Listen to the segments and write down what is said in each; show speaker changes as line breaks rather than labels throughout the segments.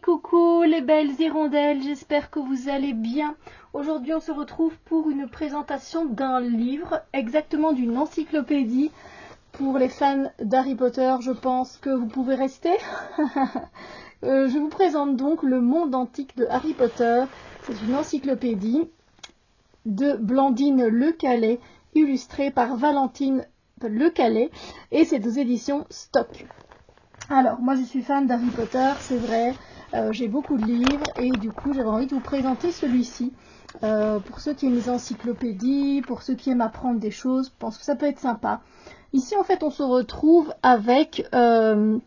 coucou les belles hirondelles, j'espère que vous allez bien. Aujourd'hui on se retrouve pour une présentation d'un livre, exactement d'une encyclopédie. Pour les fans d'Harry Potter, je pense que vous pouvez rester. Je vous présente donc Le Monde Antique de Harry Potter. C'est une encyclopédie de Blandine Lecalais, illustrée par Valentine Lecalais, et c'est aux éditions Stock. Alors, moi je suis fan d'Harry Potter, c'est vrai, j'ai beaucoup de livres et du coup j'avais envie de vous présenter celui-ci. Pour ceux qui aiment les encyclopédies, pour ceux qui aiment apprendre des choses, je pense que ça peut être sympa. Ici en fait on se retrouve avec le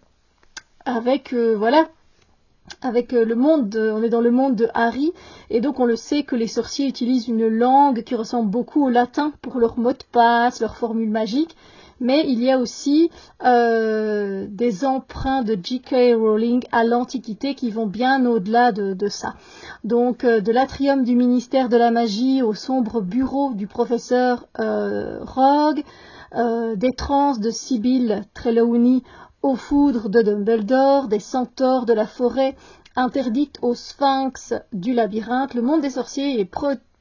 monde, on est dans le monde de Harry, et donc on le sait que les sorciers utilisent une langue qui ressemble beaucoup au latin pour leur mot de passe, leur formule magique. Mais il y a aussi des emprunts de J.K. Rowling à l'Antiquité qui vont bien au-delà de ça. Donc de l'atrium du ministère de la magie au sombre bureau du professeur Rogue, des transes de Sibylle Trelawney aux foudres de Dumbledore, des centaures de la forêt interdites aux sphinx du labyrinthe. Le monde des sorciers est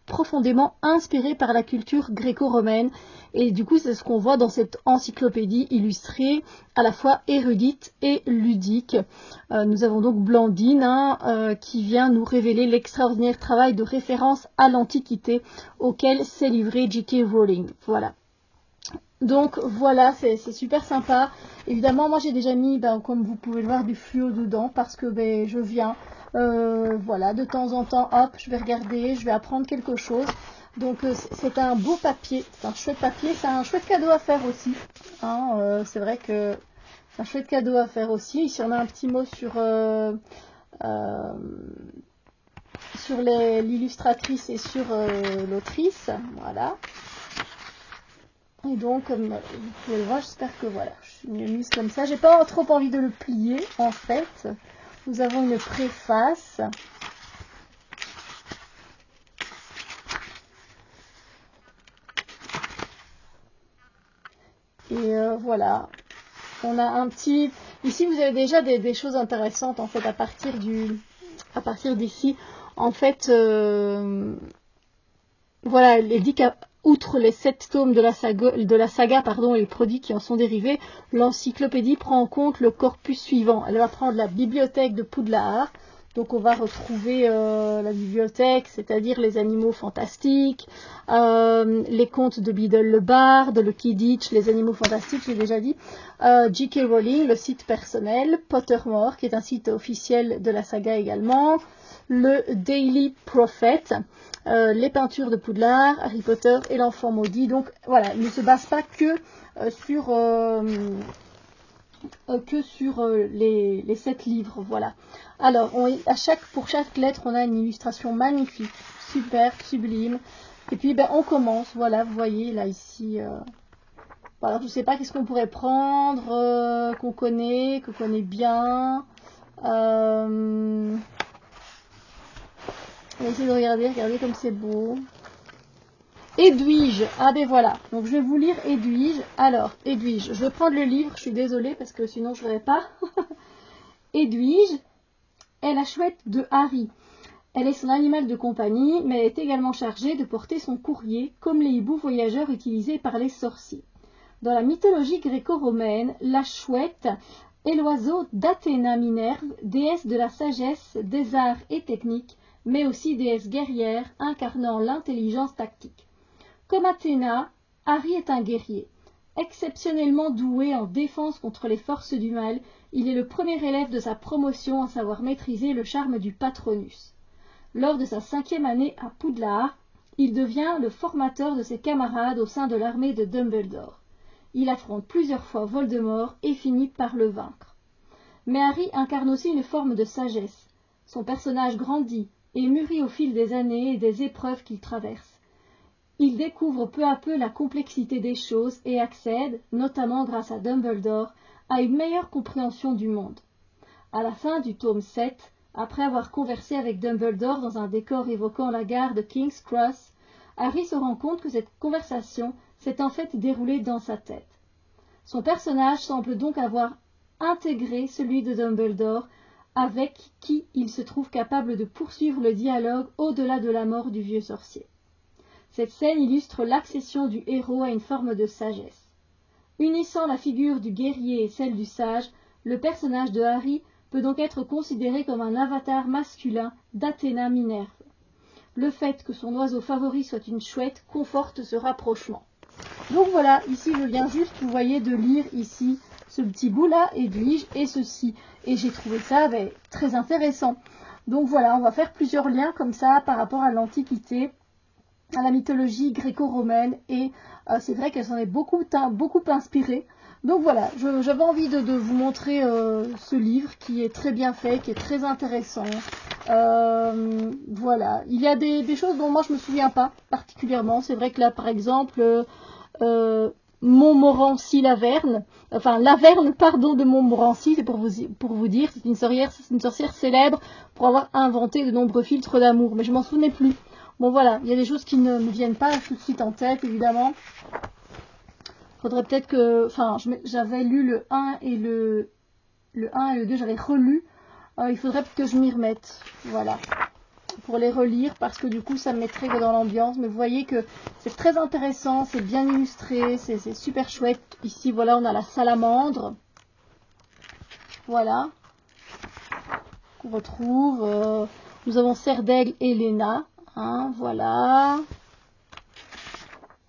profondément inspiré par la culture gréco-romaine, et du coup c'est ce qu'on voit dans cette encyclopédie illustrée, à la fois érudite et ludique. Nous avons donc Blandine qui vient nous révéler l'extraordinaire travail de référence à l'Antiquité auquel s'est livré J.K. Rowling. Voilà. Donc voilà, c'est super sympa. Évidemment, moi j'ai déjà mis, comme vous pouvez le voir, du fluo dedans parce que je viens, voilà, de temps en temps, hop, je vais regarder, je vais apprendre quelque chose. Donc c'est un beau papier, c'est un chouette papier, c'est un chouette cadeau à faire aussi. C'est vrai que c'est un chouette cadeau à faire aussi. Ici on a un petit mot sur l'illustratrice et sur l'autrice, voilà. Et donc, comme vous pouvez le voir, j'espère que voilà, je suis mieux mise comme ça. J'ai pas trop envie de le plier, en fait. Nous avons une préface. Et voilà. On a un petit... Ici, vous avez déjà des choses intéressantes, en fait, à partir d'ici. En fait, voilà, elle dit qu'outre les 7 tomes de la saga, et les produits qui en sont dérivés, l'encyclopédie prend en compte le corpus suivant. Elle va prendre la bibliothèque de Poudlard, donc on va retrouver la bibliothèque, c'est-à-dire les animaux fantastiques, les contes de Biddle le Barde, le Quidditch, les animaux fantastiques, j'ai déjà dit, J.K. Rowling, le site personnel, Pottermore, qui est un site officiel de la saga également, le Daily Prophet, les peintures de Poudlard, Harry Potter et l'enfant maudit. Donc voilà, il ne se base pas que sur les 7 livres. Voilà. Alors, pour chaque lettre, on a une illustration magnifique, super, sublime. Et puis, on commence. Voilà, vous voyez, là, ici... voilà, je ne sais pas qu'est-ce qu'on pourrait prendre, qu'on connaît bien. On va essayer de regardez comme c'est beau. Edwige, voilà, donc je vais vous lire Edwige. Alors, Edwige, je vais prendre le livre, je suis désolée parce que sinon je ne l'aurais pas. Edwige est la chouette de Harry. Elle est son animal de compagnie, mais elle est également chargée de porter son courrier, comme les hiboux voyageurs utilisés par les sorciers. Dans la mythologie gréco-romaine, la chouette est l'oiseau d'Athéna Minerve, déesse de la sagesse, des arts et techniques, mais aussi déesse guerrière incarnant l'intelligence tactique. Comme Athéna, Harry est un guerrier. Exceptionnellement doué en défense contre les forces du mal, il est le premier élève de sa promotion à savoir maîtriser le charme du Patronus. Lors de sa 5e année à Poudlard, il devient le formateur de ses camarades au sein de l'armée de Dumbledore. Il affronte plusieurs fois Voldemort et finit par le vaincre. Mais Harry incarne aussi une forme de sagesse. Son personnage grandit et mûrit au fil des années et des épreuves qu'il traverse. Il découvre peu à peu la complexité des choses et accède, notamment grâce à Dumbledore, à une meilleure compréhension du monde. À la fin du tome 7, après avoir conversé avec Dumbledore dans un décor évoquant la gare de King's Cross, Harry se rend compte que cette conversation s'est en fait déroulée dans sa tête. Son personnage semble donc avoir intégré celui de Dumbledore avec qui il se trouve capable de poursuivre le dialogue au-delà de la mort du vieux sorcier. Cette scène illustre l'accession du héros à une forme de sagesse. Unissant la figure du guerrier et celle du sage, le personnage de Harry peut donc être considéré comme un avatar masculin d'Athéna Minerve. Le fait que son oiseau favori soit une chouette conforte ce rapprochement. Donc voilà, ici je viens juste, vous voyez, de lire ici ce petit bout-là, Edwige, et ceci. Et j'ai trouvé ça très intéressant. Donc voilà, on va faire plusieurs liens comme ça par rapport à l'Antiquité, à la mythologie gréco-romaine, et c'est vrai qu'elle s'en est beaucoup inspirée. Donc voilà, j'avais envie de vous montrer ce livre qui est très bien fait, qui est très intéressant. Voilà, il y a des choses dont moi je me souviens pas particulièrement. C'est vrai que là par exemple, Montmorency-Laverne, enfin Laverne pardon de Montmorency, c'est pour vous dire, c'est une sorcière célèbre pour avoir inventé de nombreux filtres d'amour, mais je m'en souvenais plus. Bon voilà, il y a des choses qui ne me viennent pas tout de suite en tête évidemment. Faudrait peut-être que, enfin j'avais lu le 1 et le 1 et le 2, j'avais relu. Il faudrait que je m'y remette, voilà, pour les relire, parce que du coup ça me mettrait dans l'ambiance. Mais vous voyez que c'est très intéressant, c'est bien illustré, c'est super chouette. Ici voilà, on a la salamandre, voilà, qu'on retrouve. Nous avons Serdaigle et Léna, hein, voilà.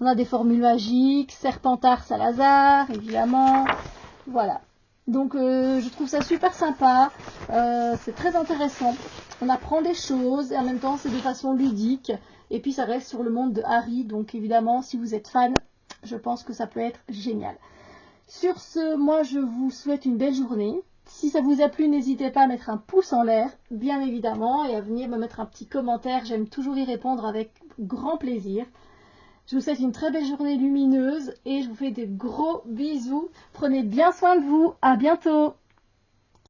On a des formules magiques, Serpentard Salazar, évidemment, voilà. Donc je trouve ça super sympa, c'est très intéressant. On apprend des choses et en même temps c'est de façon ludique. Et puis ça reste sur le monde de Harry, donc évidemment si vous êtes fan, je pense que ça peut être génial. Sur ce, moi je vous souhaite une belle journée. Si ça vous a plu, n'hésitez pas à mettre un pouce en l'air, bien évidemment, et à venir me mettre un petit commentaire. J'aime toujours y répondre avec grand plaisir. Je vous souhaite une très belle journée lumineuse et je vous fais de gros bisous. Prenez bien soin de vous. À bientôt.